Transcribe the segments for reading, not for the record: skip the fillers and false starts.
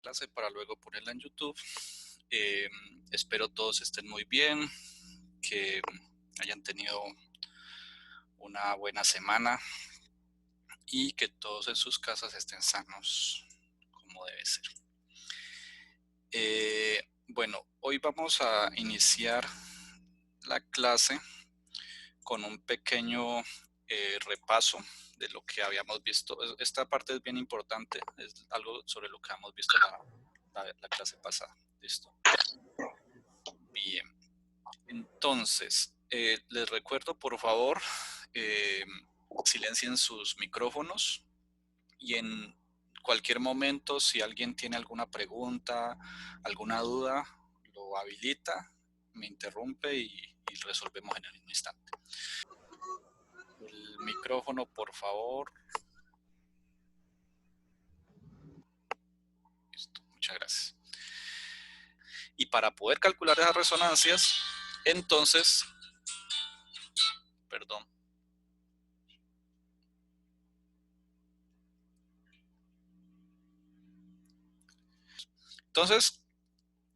clase para luego ponerla en YouTube. Espero todos estén muy bien, que hayan tenido una buena semana y que todos en sus casas estén sanos como debe ser. Bueno, hoy vamos a iniciar la clase con un pequeño repaso de lo que habíamos visto. Esta parte es bien importante, es algo sobre lo que hemos visto la clase pasada. ¿Listo? Bien. Entonces, les recuerdo, por favor, silencien sus micrófonos y en cualquier momento, si alguien tiene alguna pregunta, alguna duda, lo habilita, me interrumpe y resolvemos en el mismo instante. El micrófono, por favor. Listo, muchas gracias. Y para poder calcular esas resonancias, entonces, perdón. Entonces,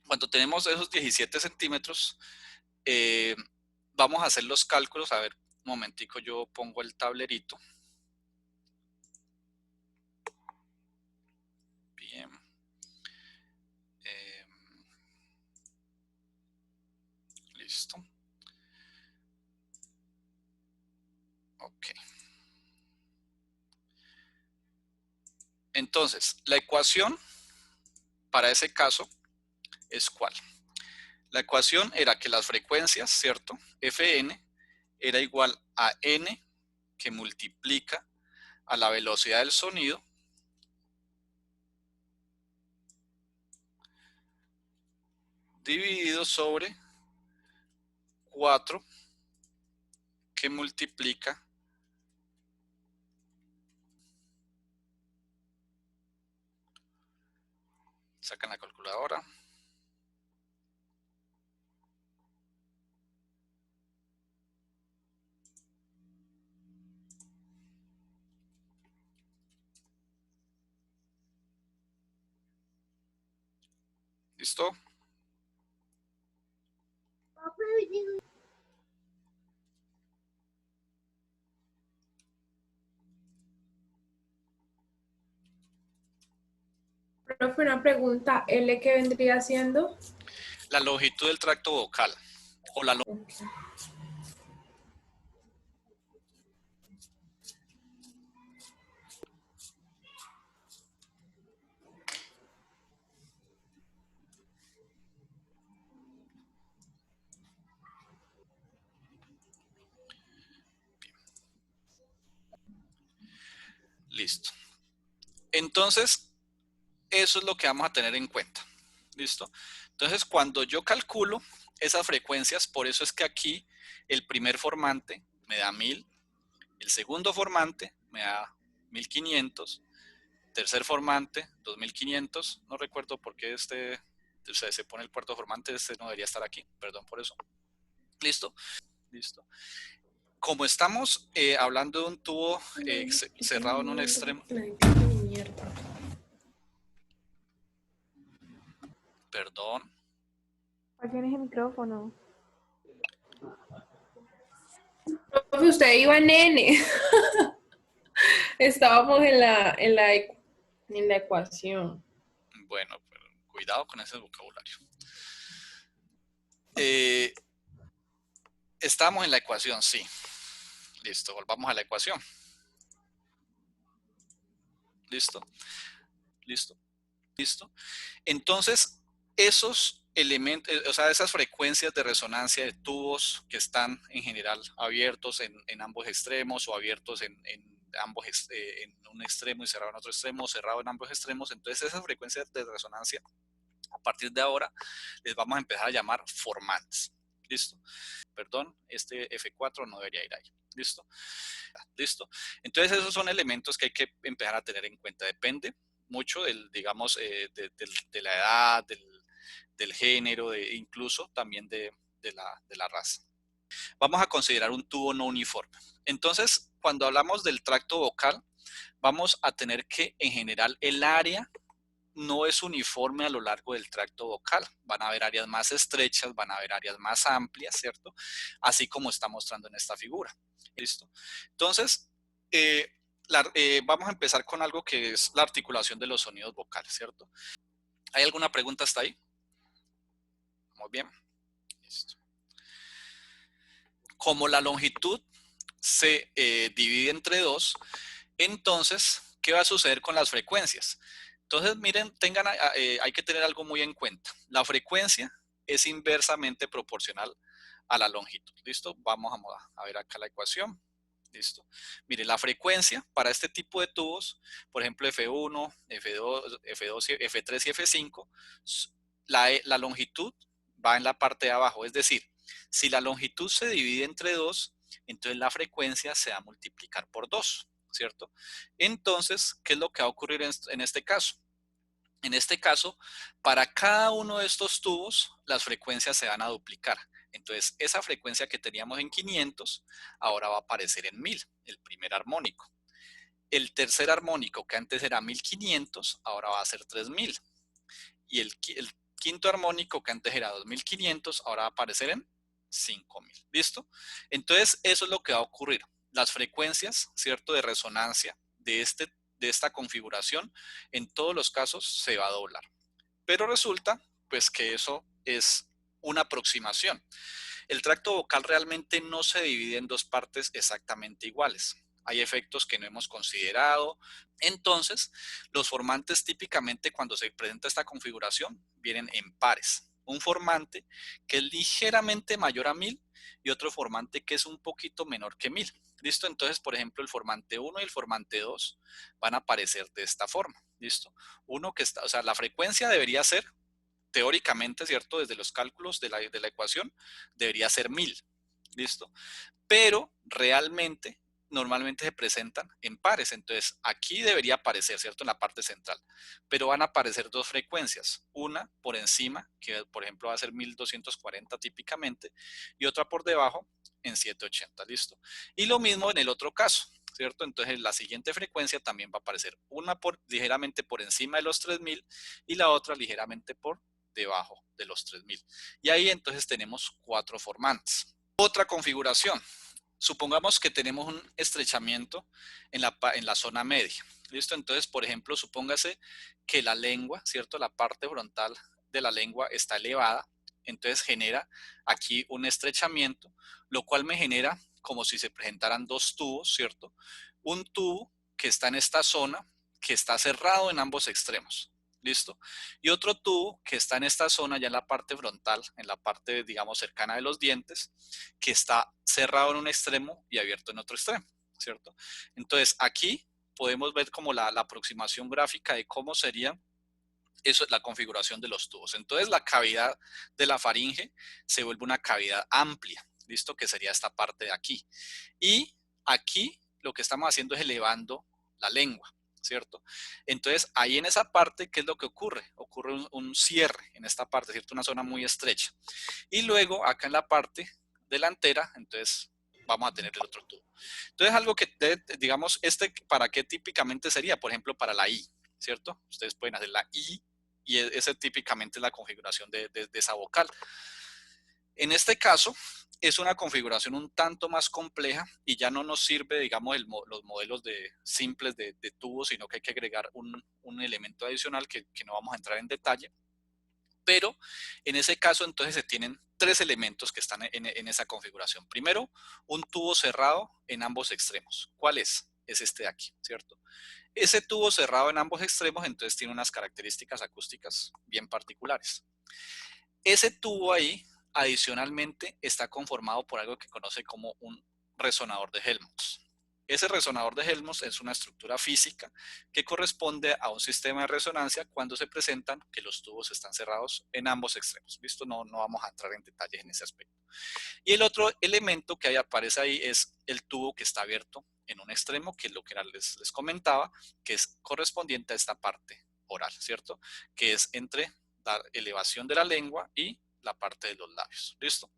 cuando tenemos esos 17 centímetros, vamos a hacer los cálculos. A ver, un momentico, yo pongo el tablerito. Bien. Listo. Ok. Entonces, la ecuación para ese caso es ¿cuál? La ecuación era que las frecuencias, ¿cierto? Fn era igual a n que multiplica a la velocidad del sonido dividido sobre 4 que multiplica sacan la calculadora. ¿Listo? Profe, una pregunta, ¿L qué vendría siendo? La longitud del tracto vocal o la longitud. Okay. Listo. Entonces, eso es lo que vamos a tener en cuenta. ¿Listo? Entonces, cuando yo calculo esas frecuencias, por eso es que aquí el primer formante me da 1000, el segundo formante me da 1500, tercer formante 2500, no recuerdo por qué se pone el cuarto formante, este no debería estar aquí, perdón por eso. ¿Listo? Listo. Como estamos hablando de un tubo cerrado en un extremo, perdón. Apaguen ese micrófono. Profe, usted iba en N. Estábamos en la ecuación. Bueno, pero cuidado con ese vocabulario. Estamos en la ecuación, sí. Listo, volvamos a la ecuación. Listo, listo, listo. Entonces, esos elementos, o sea, esas frecuencias de resonancia de tubos que están en general abiertos en ambos extremos o abiertos en ambos en un extremo y cerrado en otro extremo, cerrado en ambos extremos, entonces esas frecuencias de resonancia, a partir de ahora, les vamos a empezar a llamar formantes. ¿Listo? Perdón, este F4 no debería ir ahí. ¿Listo? ¿Listo? Entonces esos son elementos que hay que empezar a tener en cuenta. Depende mucho del, digamos, de la edad, del género, incluso también de la raza. Vamos a considerar un tubo no uniforme. Entonces, cuando hablamos del tracto vocal, vamos a tener que, en general, el área no es uniforme a lo largo del tracto vocal. Van a haber áreas más estrechas, van a haber áreas más amplias, ¿cierto? Así como está mostrando en esta figura. ¿Listo? Entonces, vamos a empezar con algo que es la articulación de los sonidos vocales, ¿cierto? ¿Hay alguna pregunta hasta ahí? Muy bien. Listo. Como la longitud se divide entre 2, entonces, ¿qué va a suceder con las frecuencias? Entonces, miren, hay que tener algo muy en cuenta. La frecuencia es inversamente proporcional a la longitud. ¿Listo? Vamos a ver acá la ecuación. ¿Listo? Mire, la frecuencia para este tipo de tubos, por ejemplo, F1, F2, F3 y F5, la longitud va en la parte de abajo. Es decir, si la longitud se divide entre 2, entonces la frecuencia se va a multiplicar por 2, ¿cierto? Entonces, ¿qué es lo que va a ocurrir en este caso? En este caso, para cada uno de estos tubos, las frecuencias se van a duplicar. Entonces, esa frecuencia que teníamos en 500, ahora va a aparecer en 1000, el primer armónico. El tercer armónico, que antes era 1500, ahora va a ser 3000. Y el quinto armónico, que antes era 2500, ahora va a aparecer en 5000. ¿Listo? Entonces, eso es lo que va a ocurrir. Las frecuencias, ¿cierto?, de resonancia de esta configuración, en todos los casos se va a doblar. Pero resulta, pues, que eso es una aproximación. El tracto vocal realmente no se divide en dos partes exactamente iguales. Hay efectos que no hemos considerado. Entonces, los formantes típicamente cuando se presenta esta configuración vienen en pares. Un formante que es ligeramente mayor a 1000 y otro formante que es un poquito menor que 1000. ¿Listo? Entonces, por ejemplo, el formante 1 y el formante 2 van a aparecer de esta forma. ¿Listo? O sea, la frecuencia debería ser, teóricamente, ¿cierto? Desde los cálculos de la ecuación, debería ser 1000. ¿Listo? Pero realmente, normalmente se presentan en pares. Entonces, aquí debería aparecer, ¿cierto? En la parte central. Pero van a aparecer dos frecuencias. Una por encima, que por ejemplo va a ser 1240 típicamente, y otra por debajo en 780. ¿Listo? Y lo mismo en el otro caso, ¿cierto? Entonces, la siguiente frecuencia también va a aparecer una ligeramente por encima de los 3000 y la otra ligeramente por debajo de los 3000. Y ahí entonces tenemos 4 formantes. Otra configuración. Supongamos que tenemos un estrechamiento en la zona media. ¿Listo? Entonces, por ejemplo, supóngase que la lengua, ¿cierto? La parte frontal de la lengua está elevada. Entonces genera aquí un estrechamiento, lo cual me genera como si se presentaran dos tubos, ¿cierto? Un tubo que está en esta zona, que está cerrado en ambos extremos. ¿Listo? Y otro tubo que está en esta zona, ya en la parte frontal, en la parte, digamos, cercana de los dientes, que está cerrado en un extremo y abierto en otro extremo, ¿cierto? Entonces, aquí podemos ver como la aproximación gráfica de cómo sería eso, es la configuración de los tubos. Entonces, la cavidad de la faringe se vuelve una cavidad amplia, ¿listo? Que sería esta parte de aquí. Y aquí lo que estamos haciendo es elevando la lengua, ¿cierto? Entonces, ahí en esa parte, ¿qué es lo que ocurre? Ocurre un cierre en esta parte, ¿cierto? Una zona muy estrecha. Y luego, acá en la parte delantera, entonces vamos a tener el otro tubo. Entonces, algo que, digamos, ¿para qué típicamente sería? Por ejemplo, para la I, ¿cierto? Ustedes pueden hacer la I y esa típicamente es la configuración de esa vocal. En este caso, es una configuración un tanto más compleja y ya no nos sirve, digamos, los modelos simples de tubos, sino que hay que agregar un elemento adicional que no vamos a entrar en detalle. Pero en ese caso, entonces, se tienen 3 elementos que están en esa configuración. Primero, un tubo cerrado en ambos extremos. ¿Cuál es? Es este de aquí, ¿cierto? Ese tubo cerrado en ambos extremos, entonces, tiene unas características acústicas bien particulares. Ese tubo ahí, adicionalmente, está conformado por algo que conoce como un resonador de Helmholtz. Ese resonador de Helmholtz es una estructura física que corresponde a un sistema de resonancia cuando se presentan que los tubos están cerrados en ambos extremos. ¿Listo? No vamos a entrar en detalles en ese aspecto. Y el otro elemento que ahí aparece ahí es el tubo que está abierto en un extremo, que es lo que les comentaba, que es correspondiente a esta parte oral, ¿cierto? Que es entre la elevación de la lengua y la parte de los labios. ¿Listo?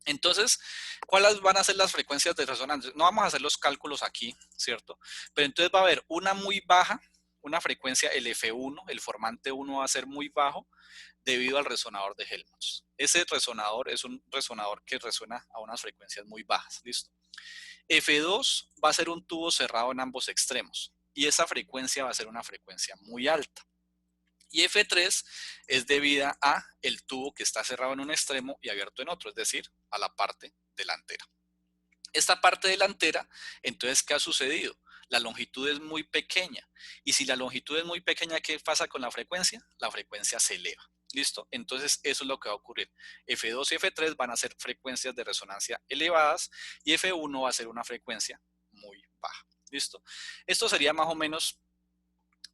Entonces, ¿cuáles van a ser las frecuencias de resonancia? No vamos a hacer los cálculos aquí, ¿cierto? Pero entonces va a haber una muy baja una frecuencia, el F1, el formante 1 va a ser muy bajo debido al resonador de Helmholtz. Ese resonador es un resonador que resuena a unas frecuencias muy bajas, ¿listo? F2 va a ser un tubo cerrado en ambos extremos y esa frecuencia va a ser una frecuencia muy alta. Y F3 es debida a el tubo que está cerrado en un extremo y abierto en otro, es decir, a la parte delantera. Esta parte delantera, entonces, ¿qué ha sucedido? La longitud es muy pequeña. Y si la longitud es muy pequeña, ¿qué pasa con la frecuencia? La frecuencia se eleva. ¿Listo? Entonces, eso es lo que va a ocurrir. F2 y F3 van a ser frecuencias de resonancia elevadas y F1 va a ser una frecuencia muy baja. ¿Listo? Esto sería más o menos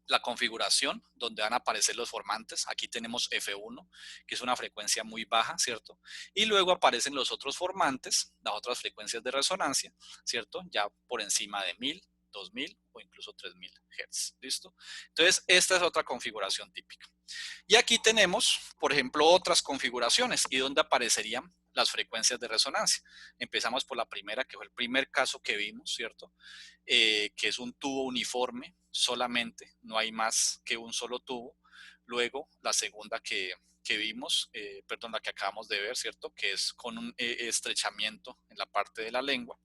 la configuración donde van a aparecer los formantes. Aquí tenemos F1, que es una frecuencia muy baja, ¿cierto? Y luego aparecen los otros formantes, las otras frecuencias de resonancia, ¿cierto? Ya por encima de 1000, 2000 o incluso 3000 Hz, ¿listo? Entonces, esta es otra configuración típica. Y aquí tenemos, por ejemplo, otras configuraciones y donde aparecerían las frecuencias de resonancia. Empezamos por la primera, que fue el primer caso que vimos, ¿cierto? Que es un tubo uniforme solamente, no hay más que un solo tubo. Luego, la segunda que vimos, perdón, la que acabamos de ver, ¿cierto? Que es con un estrechamiento en la parte de la lengua.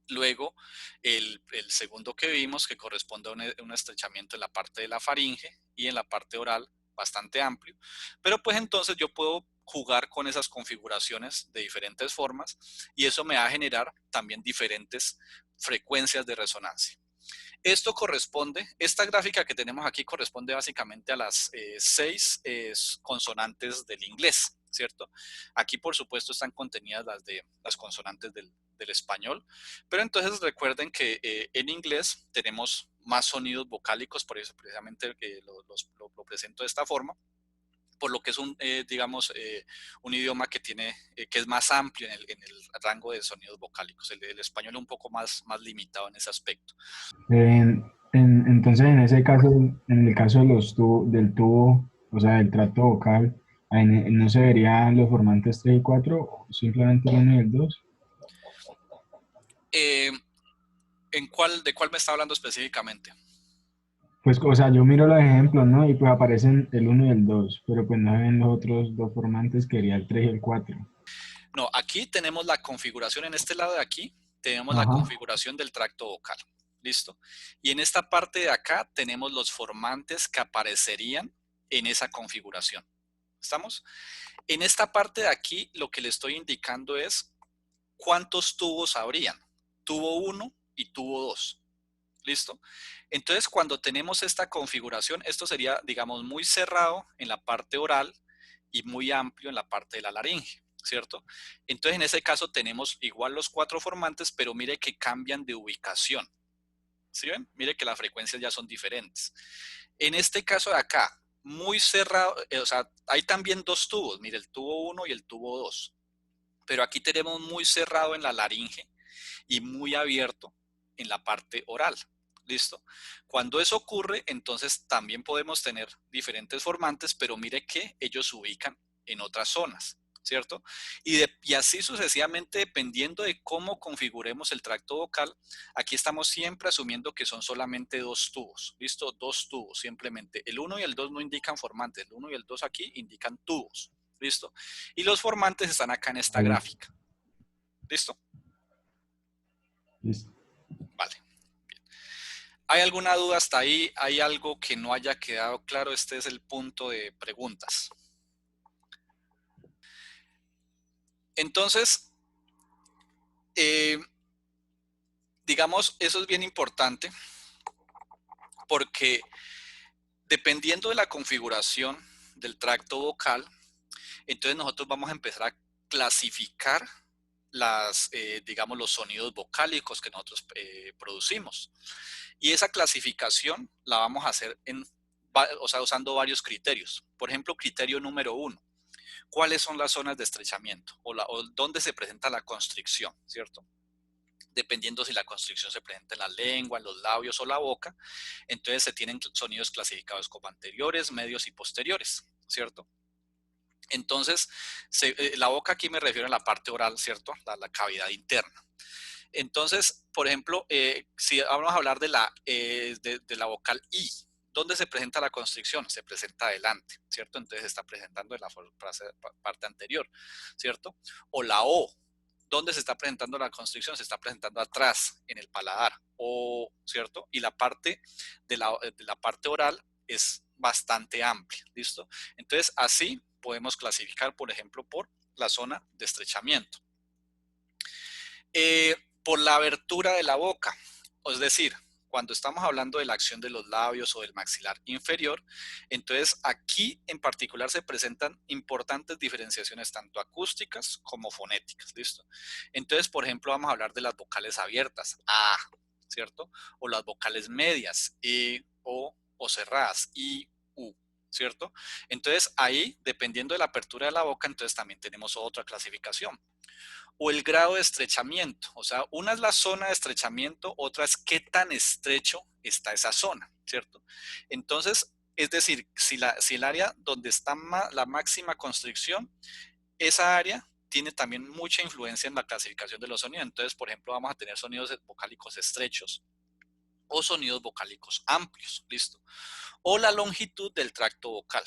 Luego, el segundo que vimos, que corresponde a un estrechamiento en la parte de la faringe y en la parte oral, bastante amplio. Pero pues entonces yo puedo jugar con esas configuraciones de diferentes formas y eso me va a generar también diferentes frecuencias de resonancia. Esto corresponde, esta gráfica que tenemos aquí corresponde básicamente a las 6 consonantes del inglés, ¿cierto? Aquí, por supuesto, están contenidas las consonantes del español, pero entonces recuerden que en inglés tenemos más sonidos vocálicos, por eso precisamente lo presento de esta forma, por lo que es digamos, un idioma que que es más amplio en el rango de sonidos vocálicos. El español es un poco más limitado en ese aspecto. Entonces, en ese caso, en el caso de del tubo, o sea, del tracto vocal, ahí ¿no se verían los formantes 3 y 4, o simplemente el 1 y el 2? Eh, ¿De cuál me está hablando específicamente? Pues, o sea, yo miro los ejemplos, ¿no? Y pues aparecen el 1 y el 2, pero pues no se ven los otros dos formantes, que sería el 3 y el 4. No, aquí tenemos la configuración, en este lado de aquí, tenemos la Ajá. configuración del tracto vocal. ¿Listo? Y en esta parte de acá tenemos los formantes que aparecerían en esa configuración. ¿Estamos? En esta parte de aquí, lo que le estoy indicando es cuántos tubos habrían. Tubo 1 y tubo 2. ¿Listo? Entonces, cuando tenemos esta configuración, esto sería, digamos, muy cerrado en la parte oral y muy amplio en la parte de la laringe, ¿cierto? Entonces, en ese caso tenemos igual los 4 formantes, pero mire que cambian de ubicación. ¿Sí ven? Mire que las frecuencias ya son diferentes. En este caso de acá, muy cerrado, o sea, hay también 2 tubos, mire, el tubo 1 y el tubo 2. Pero aquí tenemos muy cerrado en la laringe y muy abierto en la parte oral. ¿Listo? Cuando eso ocurre, entonces también podemos tener diferentes formantes, pero mire que ellos se ubican en otras zonas, ¿cierto? Y así sucesivamente, dependiendo de cómo configuremos el tracto vocal, aquí estamos siempre asumiendo que son solamente 2 tubos, ¿listo? 2 tubos, simplemente. El 1 y el 2 no indican formantes, el 1 y el 2 aquí indican tubos, ¿listo? Y los formantes están acá en esta Vale. gráfica, ¿listo? Listo. Vale. ¿Hay alguna duda hasta ahí? ¿Hay algo que no haya quedado claro? Este es el punto de preguntas. Entonces, digamos, eso es bien importante porque dependiendo de la configuración del tracto vocal, entonces nosotros vamos a empezar a clasificar digamos, los sonidos vocálicos que nosotros producimos. Y esa clasificación la vamos a hacer usando varios criterios. Por ejemplo, criterio número 1. ¿Cuáles son las zonas de estrechamiento? O dónde se presenta la constricción, ¿cierto? Dependiendo si la constricción se presenta en la lengua, en los labios o la boca, entonces se tienen sonidos clasificados como anteriores, medios y posteriores, ¿cierto? Entonces, la boca aquí me refiero a la parte oral, ¿cierto? La cavidad interna. Entonces, por ejemplo, si vamos a hablar de la vocal I, ¿dónde se presenta la constricción? Se presenta adelante, ¿cierto? Entonces se está presentando en la parte anterior, ¿cierto? O la O, ¿dónde se está presentando la constricción? Se está presentando atrás, en el paladar, o, ¿cierto? Y la parte de la parte oral es bastante amplia, ¿listo? Entonces, así podemos clasificar, por ejemplo, por la zona de estrechamiento. Por la abertura de la boca, es decir, cuando estamos hablando de la acción de los labios o del maxilar inferior, entonces aquí en particular se presentan importantes diferenciaciones tanto acústicas como fonéticas, ¿listo? Entonces, por ejemplo, vamos a hablar de las vocales abiertas, A, ¿cierto? O las vocales medias, E, o cerradas, I, U, ¿cierto? Entonces ahí, dependiendo de la apertura de la boca, entonces también tenemos otra clasificación. O el grado de estrechamiento. O sea, una es la zona de estrechamiento, otra es qué tan estrecho está esa zona, ¿cierto? Entonces, es decir, si el área donde está la máxima constricción, esa área tiene también mucha influencia en la clasificación de los sonidos. Entonces, por ejemplo, vamos a tener sonidos vocálicos estrechos o sonidos vocálicos amplios, ¿listo? O la longitud del tracto vocal.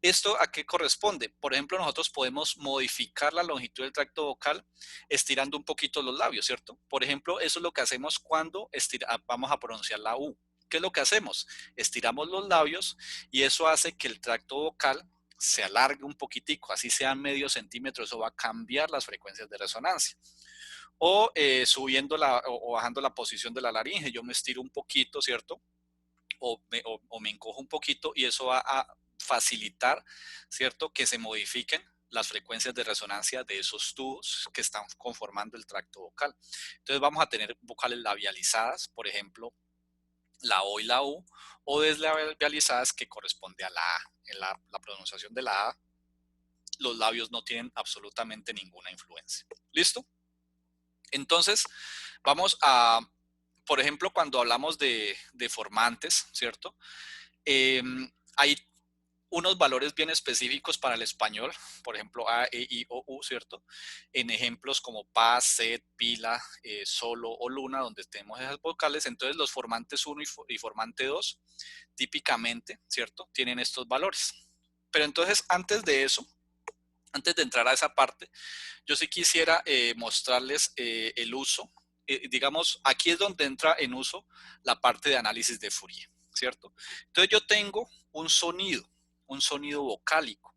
¿Esto a qué corresponde? Por ejemplo, nosotros podemos modificar la longitud del tracto vocal estirando un poquito los labios, ¿cierto? Por ejemplo, eso es lo que hacemos cuando vamos a pronunciar la U. ¿Qué es lo que hacemos? Estiramos los labios y eso hace que el tracto vocal se alargue un poquitico, así sean medio centímetro, eso va a cambiar las frecuencias de resonancia. O subiendo o bajando la posición de la laringe, yo me estiro un poquito, ¿cierto? O me encojo un poquito y eso va a facilitar, ¿cierto? Que se modifiquen las frecuencias de resonancia de esos tubos que están conformando el tracto vocal. Entonces vamos a tener vocales labializadas, por ejemplo, la O y la U, o deslabializadas que corresponde a la A. En la pronunciación de la A, los labios no tienen absolutamente ninguna influencia. ¿Listo? Entonces, vamos a, por ejemplo, cuando hablamos de formantes, ¿cierto? Hay unos valores bien específicos para el español, por ejemplo, A, E, I, O, U, ¿cierto? En ejemplos como paz, sed, pila, solo o luna, donde tenemos esas vocales, entonces los formantes 1 y formante 2, típicamente, ¿cierto? Tienen estos valores. Pero entonces, antes de eso, antes de entrar a esa parte, yo sí quisiera mostrarles el uso. Digamos, aquí es donde entra en uso la parte de análisis de Fourier, ¿cierto? Entonces yo tengo un sonido vocálico.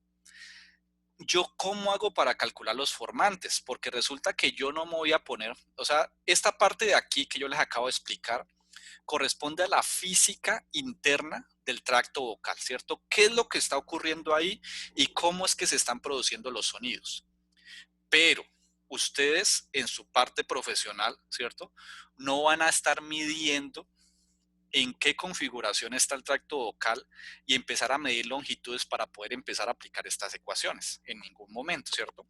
¿Yo cómo hago para calcular los formantes? Porque resulta que yo no me voy a poner, o sea, esta parte de aquí que yo les acabo de explicar corresponde a la física interna del tracto vocal, ¿cierto? ¿Qué es lo que está ocurriendo ahí y cómo es que se están produciendo los sonidos? Pero ustedes en su parte profesional, ¿cierto? No van a estar midiendo en qué configuración está el tracto vocal y empezar a medir longitudes para poder empezar a aplicar estas ecuaciones en ningún momento, ¿cierto?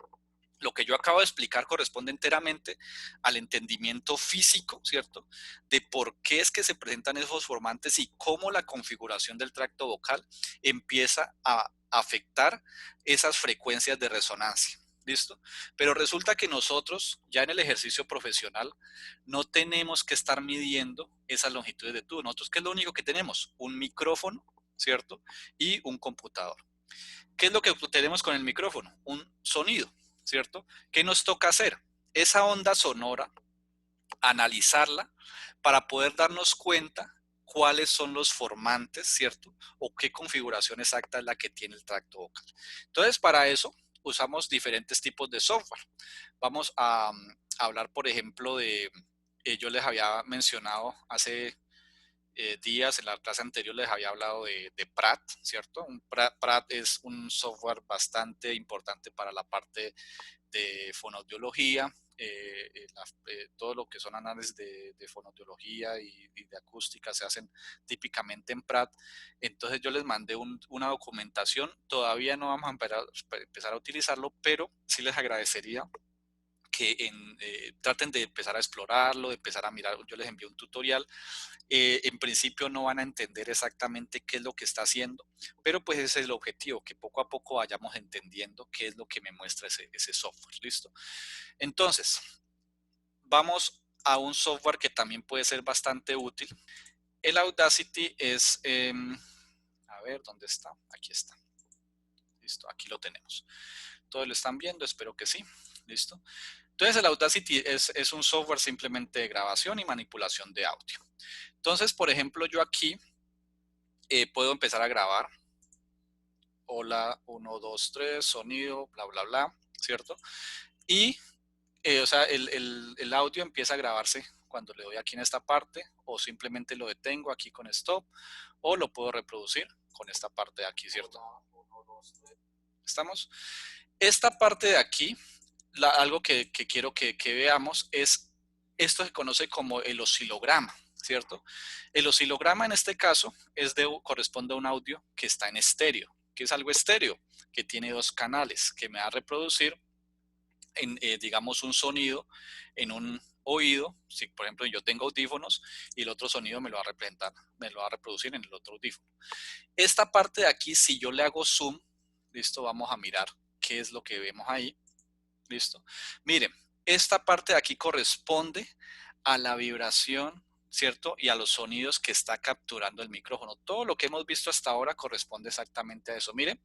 Lo que yo acabo de explicar corresponde enteramente al entendimiento físico, ¿cierto? De por qué es que se presentan esos formantes y cómo la configuración del tracto vocal empieza a afectar esas frecuencias de resonancia. ¿Listo? Pero resulta que nosotros, ya en el ejercicio profesional, no tenemos que estar midiendo esas longitudes de tubo. Nosotros, ¿qué es lo único que tenemos? Un micrófono, ¿cierto? Y un computador. ¿Qué es lo que tenemos con el micrófono? Un sonido, ¿cierto? ¿Qué nos toca hacer? Esa onda sonora, analizarla para poder darnos cuenta cuáles son los formantes, ¿cierto? O qué configuración exacta es la que tiene el tracto vocal. Entonces, para eso usamos diferentes tipos de software. Vamos a hablar, por ejemplo, yo les había mencionado hace días, en la clase anterior les había hablado de Pratt, ¿cierto? Pratt es un software bastante importante para la parte de fonoaudiología, todo lo que son análisis de fonoaudiología y de acústica se hacen típicamente en Pratt. Entonces yo les mandé una documentación, todavía no vamos a empezar a utilizarlo, pero sí les agradecería que traten de empezar a explorarlo, de empezar a mirar. Yo les envié un tutorial. En principio no van a entender exactamente qué es lo que está haciendo, pero pues ese es el objetivo, que poco a poco vayamos entendiendo qué es lo que me muestra ese software. ¿Listo? Entonces, vamos a un software que también puede ser bastante útil. El Audacity es, a ver, ¿dónde está? Aquí está. Listo, aquí lo tenemos. ¿Todos lo están viendo? Espero que sí. Listo. Entonces el Audacity es un software simplemente de grabación y manipulación de audio. Entonces, por ejemplo, yo aquí puedo empezar a grabar. Hola, 1, 2, 3, sonido, bla, bla, bla, ¿cierto? Y, o sea, el audio empieza a grabarse cuando le doy aquí en esta parte, o simplemente lo detengo aquí con stop, o lo puedo reproducir con esta parte de aquí, ¿cierto? ¿Estamos? Esta parte de aquí, algo que quiero que veamos es, esto se conoce como el oscilograma, ¿cierto? El oscilograma en este caso corresponde a un audio que está en estéreo. ¿Qué es algo estéreo? Que tiene dos canales, que me va a reproducir, digamos, un sonido en un oído. Si, por ejemplo, yo tengo audífonos y el otro sonido me lo va a representar, me lo va a reproducir en el otro audífono. Esta parte de aquí, si yo le hago zoom, listo, vamos a mirar qué es lo que vemos ahí. Listo. Miren, esta parte de aquí corresponde a la vibración, ¿cierto? Y a los sonidos que está capturando el micrófono. Todo lo que hemos visto hasta ahora corresponde exactamente a eso. Miren,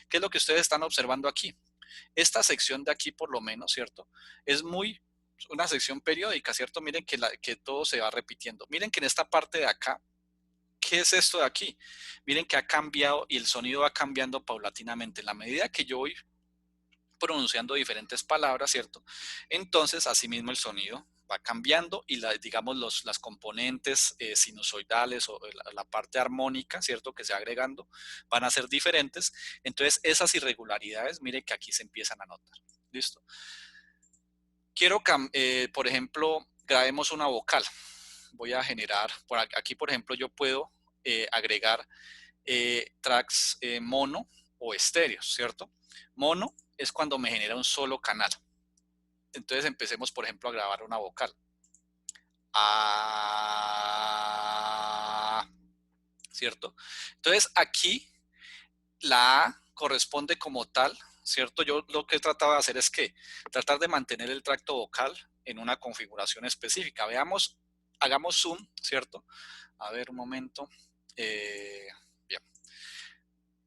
¿qué es lo que ustedes están observando aquí? Esta sección de aquí, por lo menos, ¿cierto? Es una sección periódica, ¿cierto? Miren que todo se va repitiendo. Miren que en esta parte de acá, ¿qué es esto de aquí? Miren que ha cambiado y el sonido va cambiando paulatinamente. En la medida que yo voy pronunciando diferentes palabras, ¿cierto? Entonces, asimismo, el sonido va cambiando y digamos las componentes sinusoidales o la parte armónica, ¿cierto? Que se va agregando, van a ser diferentes. Entonces, esas irregularidades, mire que aquí se empiezan a notar. ¿Listo? Quiero, por ejemplo, grabemos una vocal. Voy a generar, aquí, por ejemplo, yo puedo agregar tracks mono o estéreos, ¿cierto? Mono es cuando me genera un solo canal. Entonces empecemos, por ejemplo, a grabar una vocal. Ah, ¿cierto? Entonces aquí la A corresponde como tal, ¿cierto? Yo lo que he tratado de hacer es que tratar de mantener el tracto vocal en una configuración específica. Veamos, hagamos zoom, ¿cierto? A ver, un momento. Bien.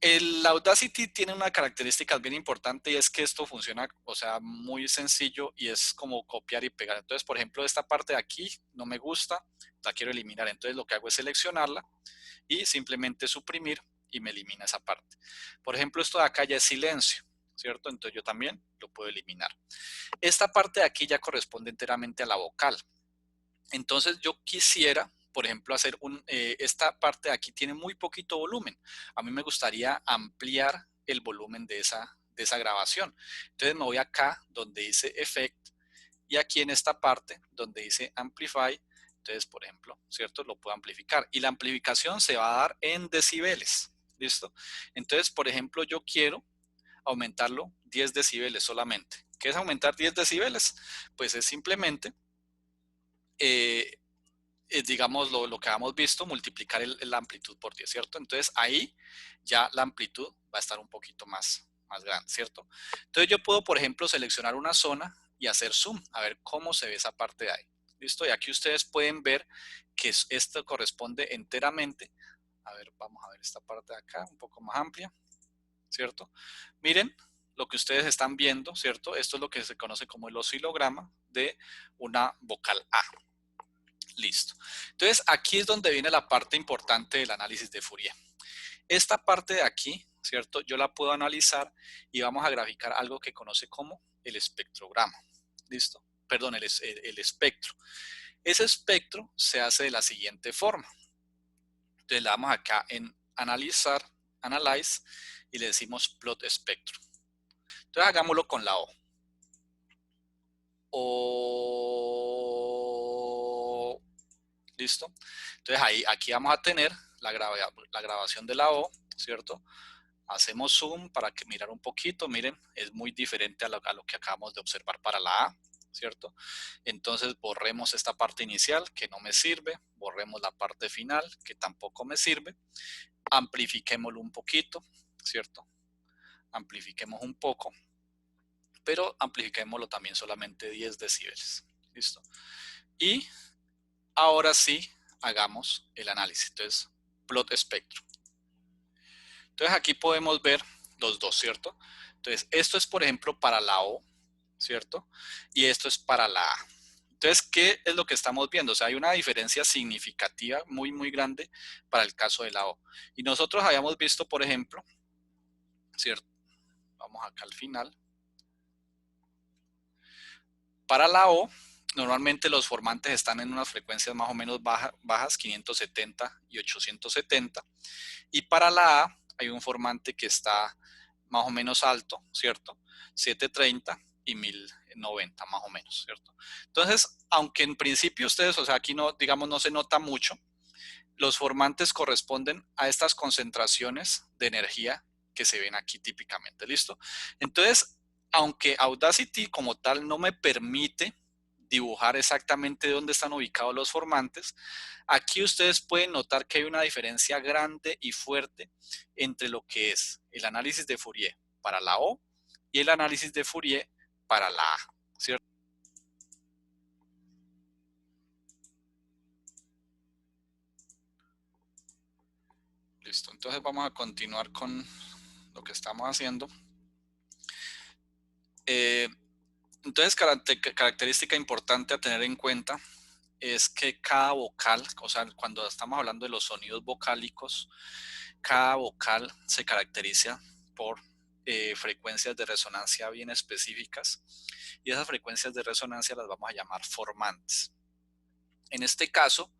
El Audacity tiene una característica bien importante y es que esto funciona, o sea, muy sencillo y es como copiar y pegar. Entonces, por ejemplo, esta parte de aquí no me gusta, la quiero eliminar. Entonces, lo que hago es seleccionarla y simplemente suprimir y me elimina esa parte. Por ejemplo, esto de acá ya es silencio, ¿cierto? Entonces, yo también lo puedo eliminar. Esta parte de aquí ya corresponde enteramente a la vocal. Entonces, yo quisiera, por ejemplo, hacer esta parte de aquí tiene muy poquito volumen. A mí me gustaría ampliar el volumen de esa grabación. Entonces me voy acá donde dice Effect y aquí en esta parte donde dice Amplify. Entonces, por ejemplo, ¿cierto? Lo puedo amplificar. Y la amplificación se va a dar en decibeles. ¿Listo? Entonces, por ejemplo, yo quiero aumentarlo 10 decibeles solamente. ¿Qué es aumentar 10 decibeles? Pues es simplemente digamos, lo que hemos visto, multiplicar la amplitud por 10, ¿cierto? Entonces ahí ya la amplitud va a estar un poquito más grande, ¿cierto? Entonces yo puedo, por ejemplo, seleccionar una zona y hacer zoom, a ver cómo se ve esa parte de ahí. ¿Listo? Y aquí ustedes pueden ver que esto corresponde enteramente. A ver, vamos a ver esta parte de acá, un poco más amplia, ¿cierto? Miren lo que ustedes están viendo, ¿cierto? Esto es lo que se conoce como el oscilograma de una vocal A. Listo. Entonces, aquí es donde viene la parte importante del análisis de Fourier. Esta parte de aquí, ¿cierto? Yo la puedo analizar y vamos a graficar algo que conoce como el espectrograma. ¿Listo? Perdón, el espectro. Ese espectro se hace de la siguiente forma. Entonces, le damos acá en analizar, analyze, y le decimos plot espectro. Entonces, hagámoslo con la O. ¿Listo? Entonces aquí vamos a tener la grabación de la O, ¿cierto? Hacemos zoom para que mirar un poquito, miren, es muy diferente a lo que acabamos de observar para la A, ¿cierto? Entonces borremos esta parte inicial que no me sirve, borremos la parte final que tampoco me sirve, amplifiquémoslo un poquito, ¿cierto? Amplifiquemos un poco, pero amplifiquémoslo también solamente 10 decibeles, ¿listo? Y ahora sí, hagamos el análisis. Entonces, plot espectro. Entonces, aquí podemos ver los dos, ¿cierto? Entonces, esto es, por ejemplo, para la O, ¿cierto? Y esto es para la A. Entonces, ¿qué es lo que estamos viendo? O sea, hay una diferencia significativa muy, muy grande para el caso de la O. Y nosotros habíamos visto, por ejemplo, ¿cierto? Vamos acá al final. Para la O, normalmente los formantes están en unas frecuencias más o menos bajas, 570 y 870. Y para la A hay un formante que está más o menos alto, ¿cierto? 730 y 1090 más o menos, ¿cierto? Entonces, aunque en principio ustedes, o sea, aquí no, digamos, no se nota mucho, los formantes corresponden a estas concentraciones de energía que se ven aquí típicamente, ¿listo? Entonces, aunque Audacity como tal no me permite dibujar exactamente dónde están ubicados los formantes, aquí ustedes pueden notar que hay una diferencia grande y fuerte entre lo que es el análisis de Fourier para la O y el análisis de Fourier para la A, ¿cierto? Listo, entonces vamos a continuar con lo que estamos haciendo. Entonces, característica importante a tener en cuenta es que cada vocal, o sea, cuando estamos hablando de los sonidos vocálicos, cada vocal se caracteriza por frecuencias de resonancia bien específicas y esas frecuencias de resonancia las vamos a llamar formantes. En este caso,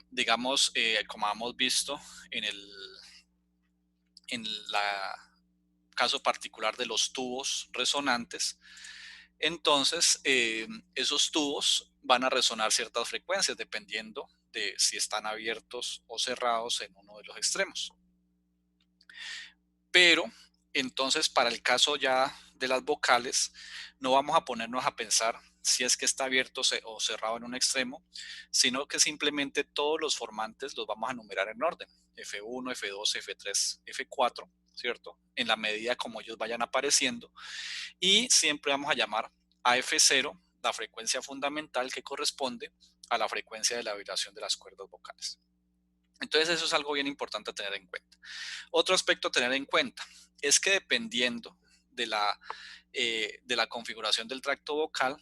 digamos, como hemos visto en la caso particular de los tubos resonantes, entonces esos tubos van a resonar ciertas frecuencias dependiendo de si están abiertos o cerrados en uno de los extremos. Pero entonces para el caso ya de las vocales, no vamos a ponernos a pensar si es que está abierto o cerrado en un extremo, sino que simplemente todos los formantes los vamos a numerar en orden, F1, F2, F3, F4, ¿cierto? En la medida como ellos vayan apareciendo. Y siempre vamos a llamar a F0 la frecuencia fundamental que corresponde a la frecuencia de la vibración de las cuerdas vocales. Entonces eso es algo bien importante a tener en cuenta. Otro aspecto a tener en cuenta es que dependiendo de la configuración del tracto vocal,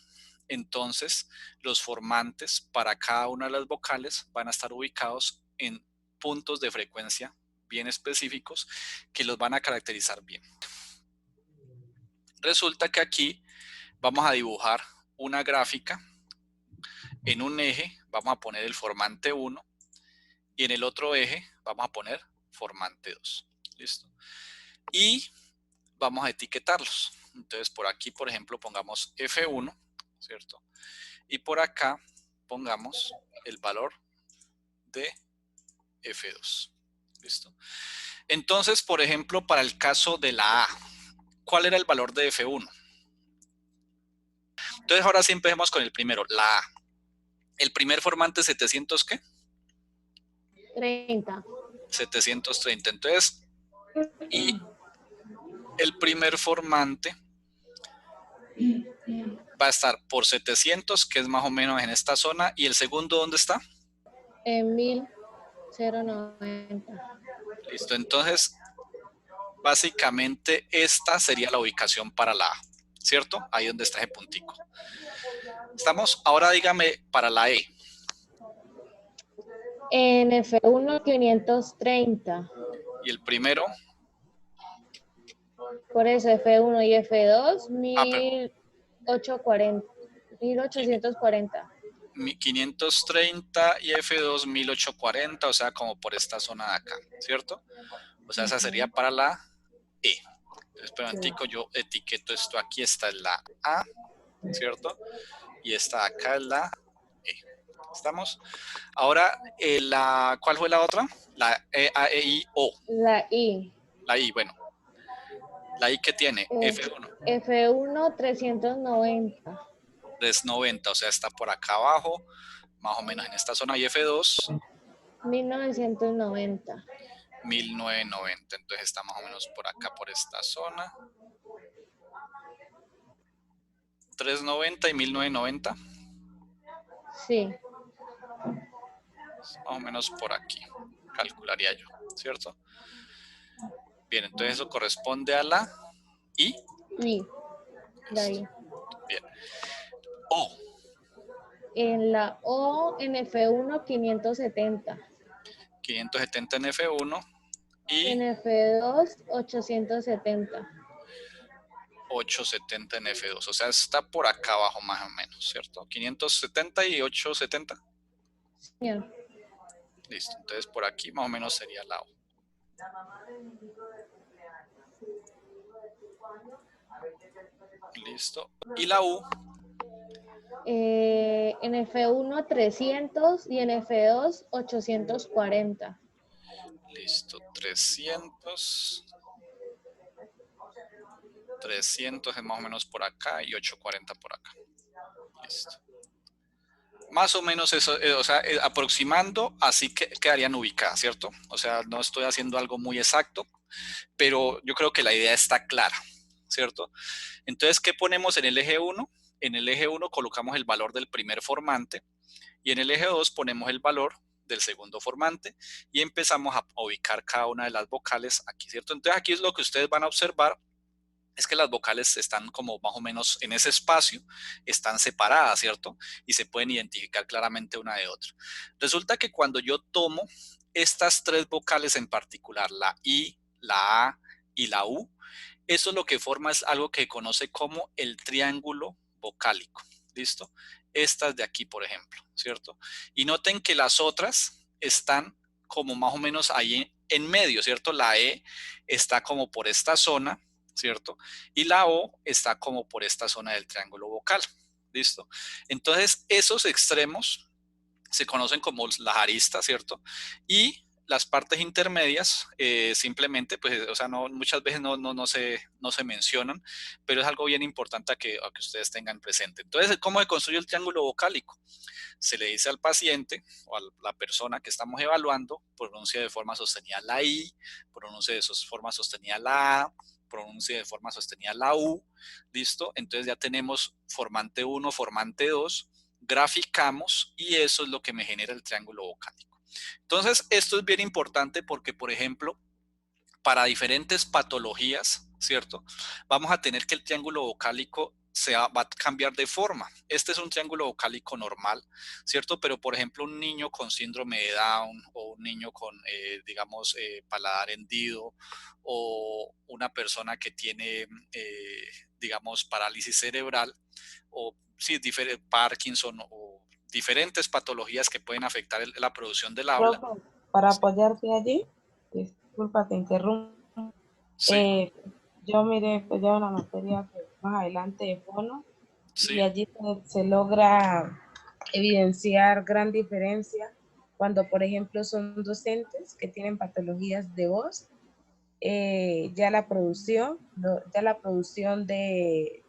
entonces los formantes para cada una de las vocales van a estar ubicados en puntos de frecuencia bien específicos que los van a caracterizar bien. Resulta que aquí vamos a dibujar una gráfica. En un eje vamos a poner el formante 1 y en el otro eje vamos a poner formante 2. ¿Listo? Y vamos a etiquetarlos. Entonces por aquí, por ejemplo, pongamos F1, ¿cierto? Y por acá pongamos el valor de F2. ¿Listo? Entonces, por ejemplo, para el caso de la A, ¿cuál era el valor de F1? Entonces ahora sí empecemos con el primero, la A. El primer formante 700, ¿qué? 30. 730. Entonces, y el primer formante va a estar por 700, que es más o menos en esta zona. ¿Y el segundo dónde está? En 1090. Listo, entonces, básicamente esta sería la ubicación para la A, ¿cierto? Ahí donde está ese puntico. Estamos, ahora dígame para la E. En F1 530. Y el primero, Por eso F1 y F2 pero 1840. 530 y F2 1840, o sea, como por esta zona de acá, ¿cierto? O sea, esa sería para la E. Entonces, pedantico, yo etiqueto esto aquí, esta es la A, ¿cierto? Y esta acá es la E. ¿Estamos? Ahora, ¿cuál fue la otra? La E, A, E, I, O. La I. La I, bueno. La I que tiene F1. F1 390. 390, o sea, está por acá abajo, más o menos en esta zona. Y F2, 1990. 1990. Entonces está más o menos por acá, por esta zona. 390 y 1990. Sí. Más o menos por aquí, calcularía yo, ¿cierto? Bien, entonces eso corresponde a la I. Y. De ahí. Bien. O. En la O, en F1, 570. 570 en F1 En y F2, 870. 870 en F2. O sea, está por acá abajo más o menos, ¿cierto? 570 y 870. Señor. Listo. Entonces por aquí más o menos sería la O. Listo. Y la U. En F1, 300 y en F2, 840. Listo. 300. 300 es más o menos por acá y 840 por acá. Listo. Más o menos eso, o sea, aproximando, así que quedarían ubicadas, ¿cierto? O sea, no estoy haciendo algo muy exacto, pero yo creo que la idea está clara, ¿cierto? Entonces, ¿qué ponemos en el eje 1? En el eje 1 colocamos el valor del primer formante y en el eje 2 ponemos el valor del segundo formante y empezamos a ubicar cada una de las vocales aquí, ¿cierto? Entonces, aquí es lo que ustedes van a observar, es que las vocales están como más o menos en ese espacio, están separadas, ¿cierto? Y se pueden identificar claramente una de otra. Resulta que cuando yo tomo estas tres vocales en particular, la I, la A y la U, eso lo que forma es algo que conoce como el triángulo vocálico, ¿listo? Estas de aquí, por ejemplo, ¿cierto? Y noten que las otras están como más o menos ahí en medio, ¿cierto? La E está como por esta zona, ¿cierto? Y la O está como por esta zona del triángulo vocal, ¿listo? Entonces, esos extremos se conocen como las aristas, ¿cierto? Y las partes intermedias simplemente, pues, o sea, no, muchas veces no se mencionan, pero es algo bien importante a que ustedes tengan presente. Entonces, ¿cómo se construye el triángulo vocálico? Se le dice al paciente o a la persona que estamos evaluando, pronuncia de forma sostenida la I, pronuncia de forma sostenida la A, pronuncia de forma sostenida la U, ¿listo? Entonces ya tenemos formante 1, formante 2, graficamos y eso es lo que me genera el triángulo vocálico. Entonces, esto es bien importante porque, por ejemplo, para diferentes patologías, ¿cierto? Vamos a tener que el triángulo vocálico va a cambiar de forma. Este es un triángulo vocálico normal, ¿cierto? Pero, por ejemplo, un niño con síndrome de Down o un niño con, digamos, paladar hendido o una persona que tiene, digamos, parálisis cerebral o, sí, Parkinson o diferentes patologías que pueden afectar la producción del habla. Profe, para apoyarte allí, disculpa, te interrumpo. Sí, Eh, yo miré, pues ya una materia que más adelante de fono, y sí, allí se logra evidenciar gran diferencia cuando, por ejemplo, son docentes que tienen patologías de voz, ya la producción, ya la producción de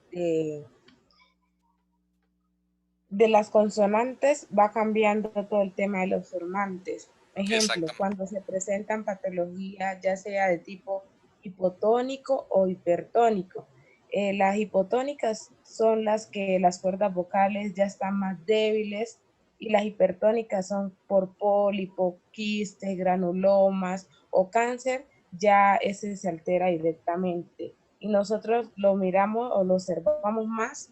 las consonantes va cambiando todo el tema de los formantes. Ejemplo, exactamente. cuando se presentan patologías, ya sea de tipo hipotónico o hipertónico. Las hipotónicas son las que las cuerdas vocales ya están más débiles y las hipertónicas son por pólipo, quistes, granulomas o cáncer, ya ese se altera directamente. Y nosotros lo miramos o lo observamos más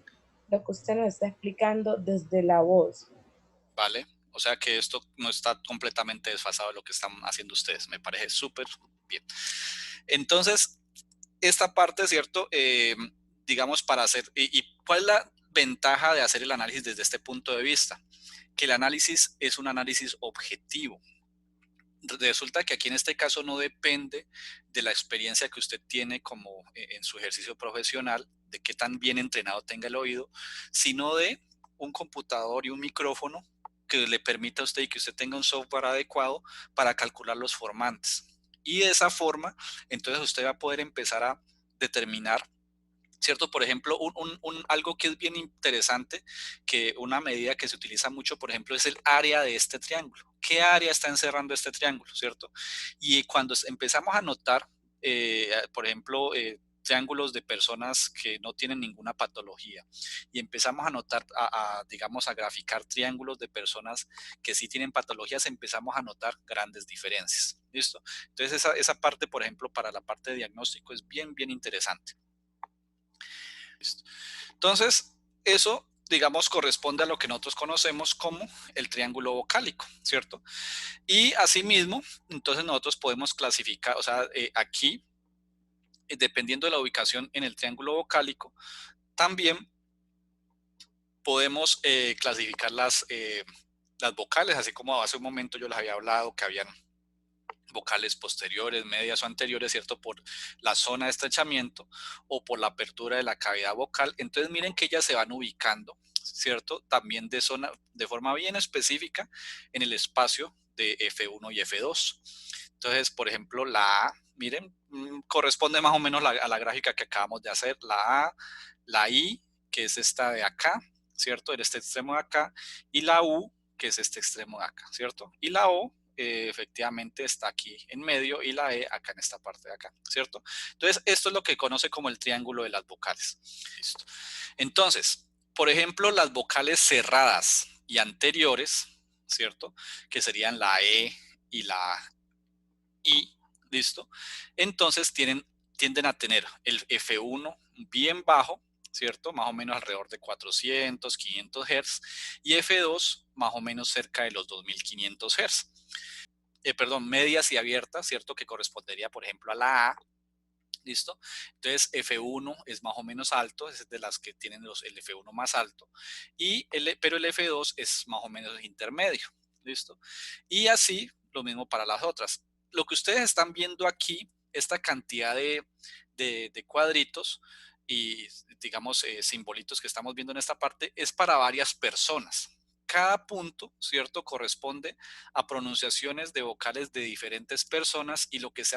lo que usted nos está explicando desde la voz. ¿Vale? O sea que esto no está completamente desfasado de lo que están haciendo ustedes. Me parece súper bien. Entonces, esta parte, ¿cierto? Digamos, para hacer, y ¿cuál es la ventaja de hacer el análisis desde este punto de vista? Que el análisis es un análisis objetivo. Resulta que aquí en este caso no depende de la experiencia que usted tiene como en su ejercicio profesional, de qué tan bien entrenado tenga el oído, sino de un computador y un micrófono que le permita a usted y que usted tenga un software adecuado para calcular los formantes. Y de esa forma, entonces usted va a poder empezar a determinar, ¿cierto? Por ejemplo, algo que es bien interesante, que una medida que se utiliza mucho, por ejemplo, es el área de este triángulo. ¿Qué área está encerrando este triángulo, cierto? Y cuando empezamos a notar, por ejemplo, triángulos de personas que no tienen ninguna patología y empezamos a notar, digamos, a graficar triángulos de personas que sí tienen patologías, empezamos a notar grandes diferencias. ¿Listo? Entonces esa parte, por ejemplo, para la parte de diagnóstico es bien interesante. ¿Listo? Entonces, eso, digamos, corresponde a lo que nosotros conocemos como el triángulo vocálico, ¿cierto? Y asimismo, entonces nosotros podemos clasificar, o sea, aquí, dependiendo de la ubicación en el triángulo vocálico, también podemos clasificar las vocales, así como hace un momento yo les había hablado que habían vocales posteriores, medias o anteriores, ¿cierto? Por la zona de estrechamiento o por la apertura de la cavidad vocal. Entonces miren que ellas se van ubicando, ¿cierto? También de forma bien específica en el espacio de F1 y F2. Entonces, por ejemplo, la A, miren, corresponde más o menos a la gráfica que acabamos de hacer. La A, la I, que es esta de acá, ¿cierto? En este extremo de acá, y la U, que es este extremo de acá, ¿cierto? Y la O, efectivamente está aquí en medio y la E acá en esta parte de acá, ¿cierto? Entonces, esto es lo que conoce como el triángulo de las vocales. Listo. Entonces, por ejemplo, las vocales cerradas y anteriores, ¿cierto? Que serían la E y la I, ¿listo? Entonces tienden a tener el F1 bien bajo, ¿cierto? Más o menos alrededor de 400, 500 Hz y F2 más o menos cerca de los 2500 Hz. Perdón, medias y abiertas, ¿cierto? Que correspondería, por ejemplo, a la A, ¿listo? Entonces, F1 es más o menos alto, es de las que tienen el F1 más alto, pero el F2 es más o menos intermedio, ¿listo? Y así, lo mismo para las otras. Lo que ustedes están viendo aquí, esta cantidad de cuadritos y, digamos, simbolitos que estamos viendo en esta parte, es para varias personas. Cada punto, ¿cierto?, corresponde a pronunciaciones de vocales de diferentes personas y lo que se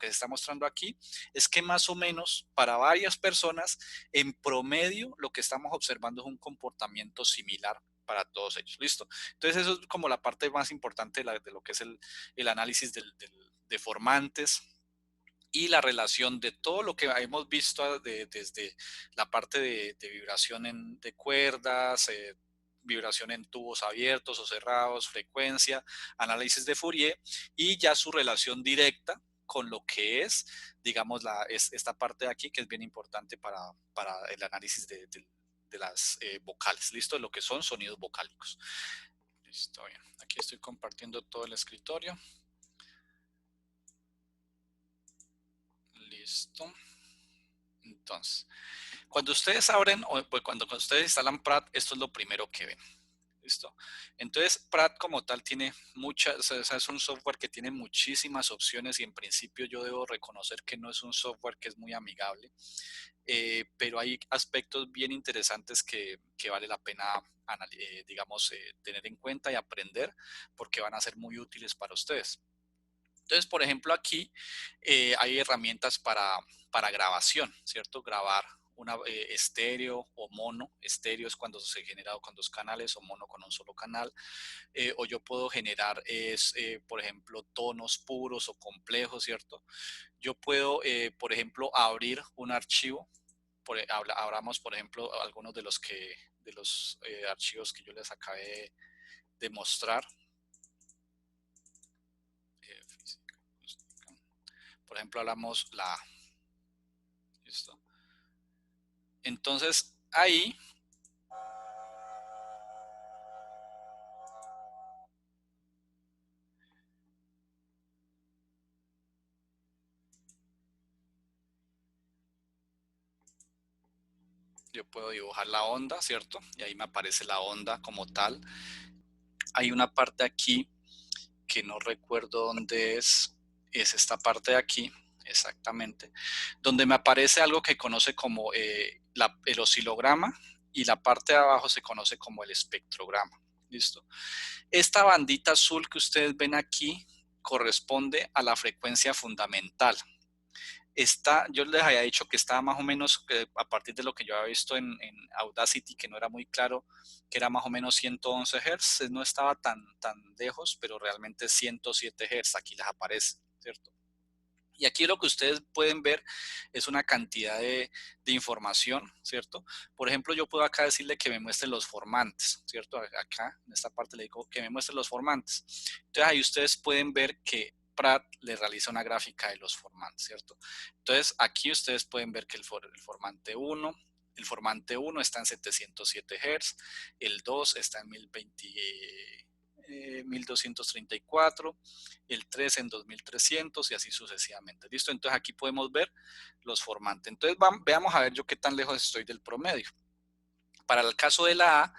está mostrando aquí es que más o menos para varias personas, en promedio, lo que estamos observando es un comportamiento similar para todos ellos. ¿Listo? Entonces eso es como la parte más importante de lo que es el análisis de formantes y la relación de todo lo que hemos visto desde la parte de vibración de cuerdas, vibración en tubos abiertos o cerrados, frecuencia, análisis de Fourier y ya su relación directa con lo que es, digamos, esta parte de aquí que es bien importante para el análisis de las vocales, ¿listo? Lo que son sonidos vocálicos. Listo, bien. Aquí estoy compartiendo todo el escritorio. Listo. Entonces, cuando ustedes abren, o pues cuando ustedes instalan Pratt, esto es lo primero que ven. ¿Listo? Entonces, Pratt como tal tiene muchas, o sea, es un software que tiene muchísimas opciones y en principio yo debo reconocer que no es un software que es muy amigable, pero hay aspectos bien interesantes que vale la pena, digamos, tener en cuenta y aprender porque van a ser muy útiles para ustedes. Entonces, por ejemplo, aquí hay herramientas para grabación, ¿cierto? Grabar una estéreo o mono. Estéreo es cuando se genera con dos canales o mono con un solo canal. O yo puedo generar, por ejemplo, tonos puros o complejos, ¿cierto? Yo puedo, por ejemplo, abrir un archivo. Abramos, por ejemplo, algunos de los archivos que yo les acabé de mostrar. Por ejemplo, hablamos la A. ¿Listo? Entonces, ahí yo puedo dibujar la onda, ¿cierto? Y ahí me aparece la onda como tal. Hay una parte aquí que no recuerdo dónde es esta parte de aquí, exactamente, donde me aparece algo que conoce como el oscilograma y la parte de abajo se conoce como el espectrograma. ¿Listo? Esta bandita azul que ustedes ven aquí corresponde a la frecuencia fundamental. Yo les había dicho que estaba más o menos, a partir de lo que yo había visto en Audacity, que no era muy claro, que era más o menos 111 Hz, no estaba tan lejos, pero realmente 107 Hz, aquí les aparece, ¿cierto? Y aquí lo que ustedes pueden ver es una cantidad de información, ¿cierto? Por ejemplo, yo puedo acá decirle que me muestre los formantes, ¿cierto? Acá, en esta parte le digo que me muestre los formantes. Entonces ahí ustedes pueden ver que Pratt le realiza una gráfica de los formantes, ¿cierto? Entonces aquí ustedes pueden ver que el formante 1, el formante 1 está en 707 Hz, el 2 está en 1234, el 3 en 2300 y así sucesivamente. ¿Listo? Entonces aquí podemos ver los formantes. Entonces veamos a ver yo qué tan lejos estoy del promedio. Para el caso de la A,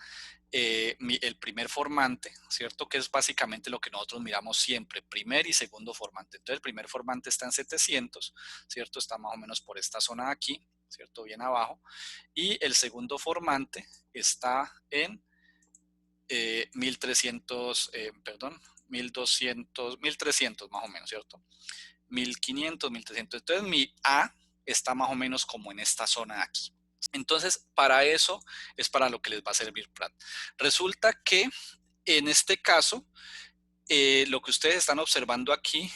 el primer formante, ¿cierto? Que es básicamente lo que nosotros miramos siempre, primer y segundo formante. Entonces el primer formante está en 700, ¿cierto? Está más o menos por esta zona de aquí, ¿cierto? Bien abajo. Y el segundo formante está en 1300, perdón, 1200, 1300 más o menos, ¿cierto? 1500, 1300. Entonces mi A está más o menos como en esta zona de aquí. Entonces, para eso es para lo que les va a servir Pratt. Resulta que en este caso, lo que ustedes están observando aquí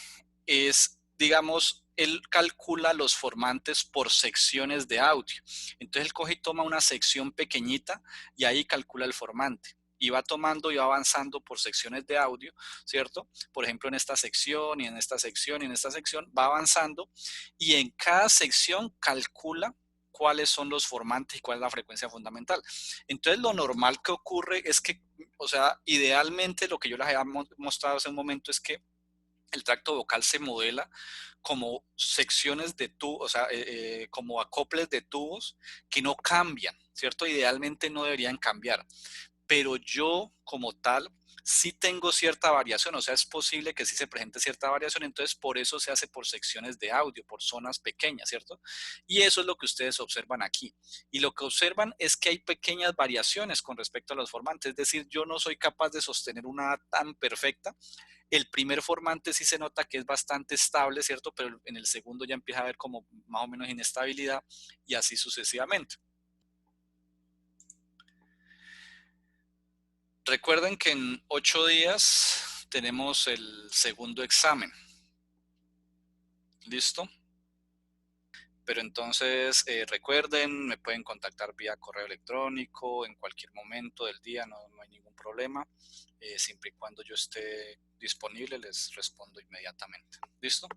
es, digamos, él calcula los formantes por secciones de audio. Entonces él coge y toma una sección pequeñita y ahí calcula el formante. Y va tomando y va avanzando por secciones de audio, ¿cierto? Por ejemplo, en esta sección y en esta sección y en esta sección va avanzando y en cada sección calcula cuáles son los formantes y cuál es la frecuencia fundamental. Entonces, lo normal que ocurre es que, o sea, idealmente lo que yo les había mostrado hace un momento es que el tracto vocal se modela como secciones de tubos, o sea, como acoples de tubos que no cambian, ¿cierto? Idealmente no deberían cambiar, pero yo como tal sí tengo cierta variación, o sea, es posible que sí se presente cierta variación, entonces por eso se hace por secciones de audio, por zonas pequeñas, ¿cierto? Y eso es lo que ustedes observan aquí. Y lo que observan es que hay pequeñas variaciones con respecto a los formantes, es decir, yo no soy capaz de sostener una tan perfecta. El primer formante sí se nota que es bastante estable, ¿cierto? Pero en el segundo ya empieza a haber como más o menos inestabilidad y así sucesivamente. Recuerden que en 8 días tenemos el segundo examen. ¿Listo? Pero entonces recuerden, me pueden contactar vía correo electrónico en cualquier momento del día, no hay ningún problema. Siempre y cuando yo esté disponible, les respondo inmediatamente. ¿Listo?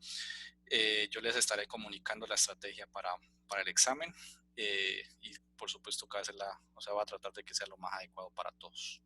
Yo les estaré comunicando la estrategia para el examen y por supuesto que va a tratar de que sea lo más adecuado para todos.